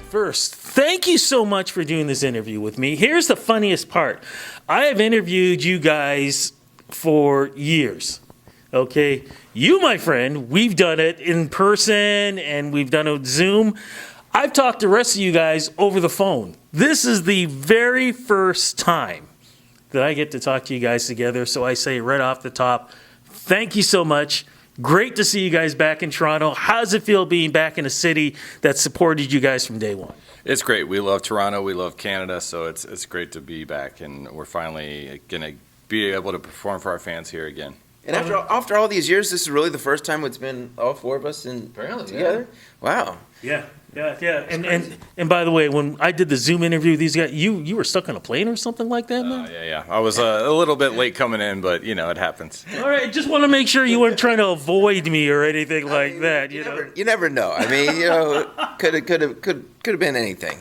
First, thank you so much for doing this interview with me. Here's the funniest part. I have interviewed you guys for years. Okay? You, my friend, we've done it in person and we've done it with Zoom. I've talked to the rest of you guys over the phone. This is the very first time that I get to talk to you guys together. So I say right off the top, thank you so much. Great to see you guys back in Toronto. How does it feel being back in a city that supported you guys from day one? It's great. We love Toronto. We love Canada. So it's great to be back, and we're finally going to be able to perform for our fans here again. And after all these years, this is really the first time it's been all four of us together. Wow. Yeah. And by the way, when I did the Zoom interview with these guys, you were stuck on a plane or something like that, man? Yeah. I was a little bit late coming in, but, it happens. All right, just want to make sure you weren't trying to avoid me or anything like that, You never know. I mean, could have been anything,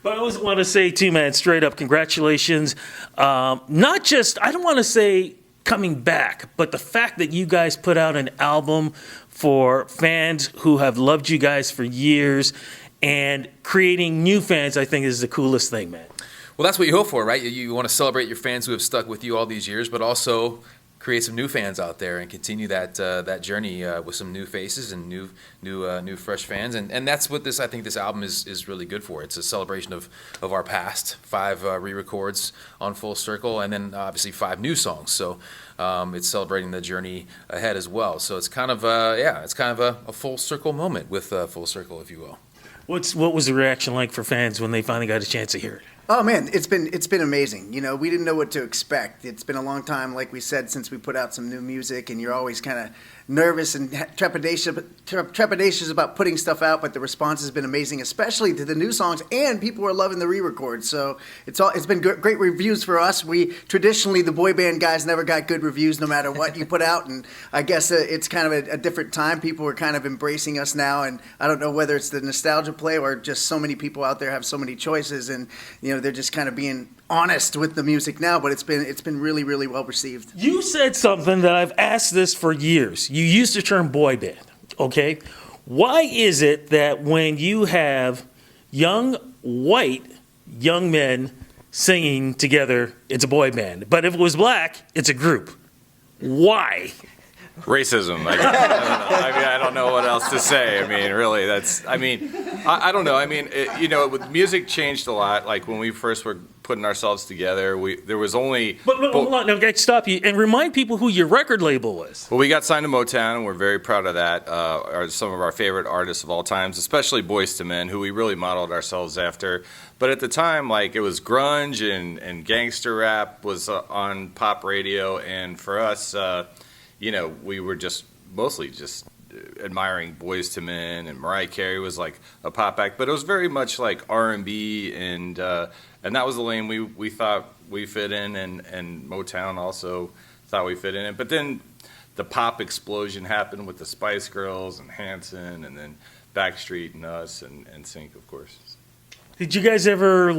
But I always want to say, too, man, straight up, congratulations. Not just, I don't want to say coming back, but the fact that you guys put out an album for fans who have loved you guys for years and creating new fans, I think is the coolest thing, man. Well, that's what you hope for, right? You want to celebrate your fans who have stuck with you all these years, but also create some new fans out there and continue that journey with some new faces and new fresh fans. And that's what I think this album is really good for. It's a celebration of our past, 5 re-records on Full Circle, and then obviously 5 new songs. So it's celebrating the journey ahead as well. So it's kind of a full circle moment with Full Circle, if you will. What was the reaction like for fans when they finally got a chance to hear it? Oh man, it's been amazing. We didn't know what to expect. It's been a long time, like we said, since we put out some new music, and you're always kind of nervous and trepidatious about putting stuff out. But the response has been amazing, especially to the new songs, and people are loving the re-records. So it's been great reviews for us. We traditionally, the boy band guys, never got good reviews no matter what you put out, and I guess it's kind of a different time. People are kind of embracing us now, and I don't know whether it's the nostalgia play or just so many people out there have so many choices, and they're just kind of being honest with the music now, but it's been really, really well received. You said something that I've asked this for years. You used the term boy band, okay? Why is it that when you have young, white, young men singing together, it's a boy band, but if it was black, it's a group? Why? Racism. I don't know what else to say. I mean, really, I don't know. I mean, music changed a lot. Like when we first were putting ourselves together, there was only. But hold on, no, I stop you and remind people who your record label was. Well, we got signed to Motown, and we're very proud of that. Are some of our favorite artists of all times, especially Boyz II Men, who we really modeled ourselves after. But at the time, it was grunge and gangster rap was on pop radio, and for us. We were mostly admiring Boyz II Men, and Mariah Carey was like a pop act, but it was very much like R&B, and that was the lane we thought we fit in, and Motown also thought we fit in it. But then the pop explosion happened with the Spice Girls and Hanson, and then Backstreet and us, and NSYNC, of course. Did you guys ever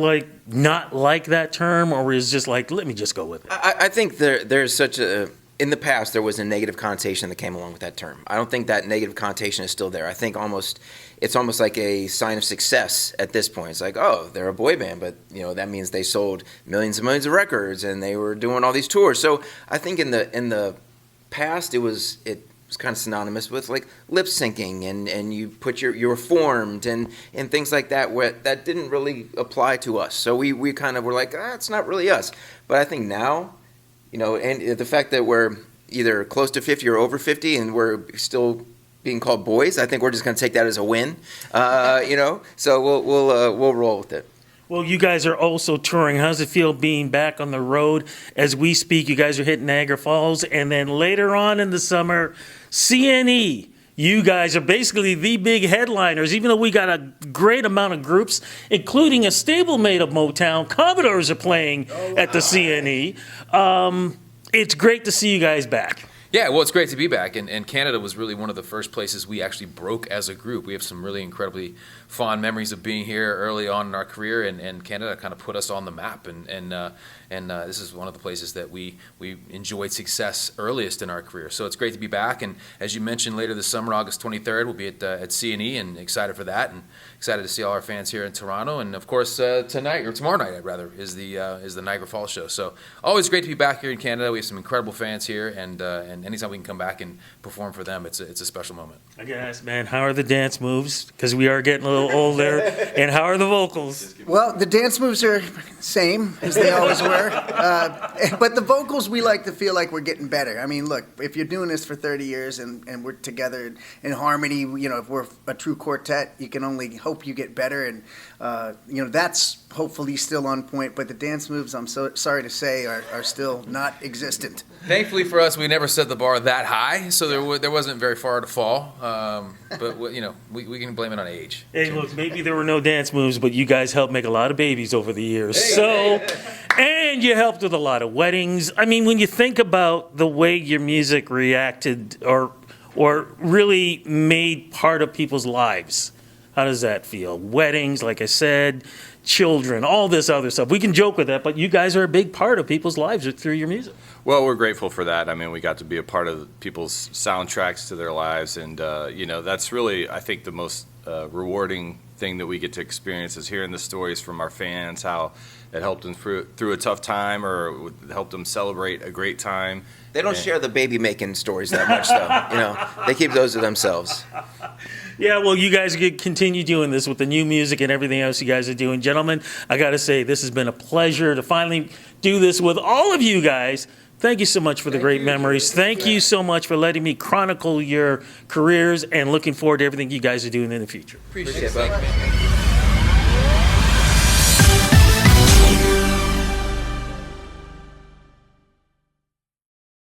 not like that term, or was it just let me just go with it? I think there's such a. In the past, there was a negative connotation that came along with that term. I don't think that negative connotation is still there. I think it's almost like a sign of success at this point. It's like, oh, they're a boy band, but that means they sold millions and millions of records and they were doing all these tours. So I think in the past, it was kind of synonymous with lip syncing and you put you're formed and things like that. Where that didn't really apply to us. So we kind of were like, it's not really us. But I think now. And the fact that we're either close to 50 or over 50 and we're still being called boys, I think we're just going to take that as a win, So we'll roll with it. Well, you guys are also touring. How does it feel being back on the road? As we speak, you guys are hitting Niagara Falls, and then later on in the summer, CNE. You guys are basically the big headliners, even though we got a great amount of groups, including a stablemate of Motown. Commodores are playing at the CNE. It's great to see you guys back. Yeah, well, it's great to be back, and Canada was really one of the first places we actually broke as a group. We have some really incredibly fond memories of being here early on in our career, and Canada kind of put us on the map, and this is one of the places that we enjoyed success earliest in our career. So it's great to be back, and as you mentioned, later this summer, August 23rd, we'll be at C&E, and excited for that, and excited to see all our fans here in Toronto, and of course tonight, or tomorrow night rather, is the Niagara Falls show. So always great to be back here in Canada. We have some incredible fans here, and anytime we can come back and perform for them, it's a special moment. I gotta ask, man, how are the dance moves? Because we are getting a little older. And how are the vocals? Well, the dance moves are same as they always were, but the vocals, we like to feel like we're getting better. I mean, look, if you're doing this for 30 years and we're together in harmony, you know, if we're a true quartet, you can only hope you get better, and you know, that's hopefully still on point. But the dance moves, I'm so sorry to say, are still not existent. Thankfully for us, we never set the bar that high, so there wasn't very far to fall. But you know, we can blame it on age. Hey, look, maybe there were no dance moves, but you guys helped make a lot of babies over the years. And you helped with a lot of weddings. I mean, when you think about the way your music reacted or really made part of people's lives, how does that feel? Weddings, like I said, children, all this other stuff. We can joke with that, but you guys are a big part of people's lives through your music. Well, we're grateful for that. I mean, we got to be a part of people's soundtracks to their lives, and you know, that's really, I think, the most rewarding thing that we get to experience is hearing the stories from our fans, how it helped them through a tough time or helped them celebrate a great time. They don't share the baby making stories that much, though. You know, they keep those to themselves. Yeah, well, you guys could continue doing this with the new music and everything else you guys are doing. Gentlemen, I got to say, this has been a pleasure to finally do this with all of you guys. Thank you so much for the great memories. Thank you so much for letting me chronicle your careers, and looking forward to everything you guys are doing in the future. Appreciate it, bud.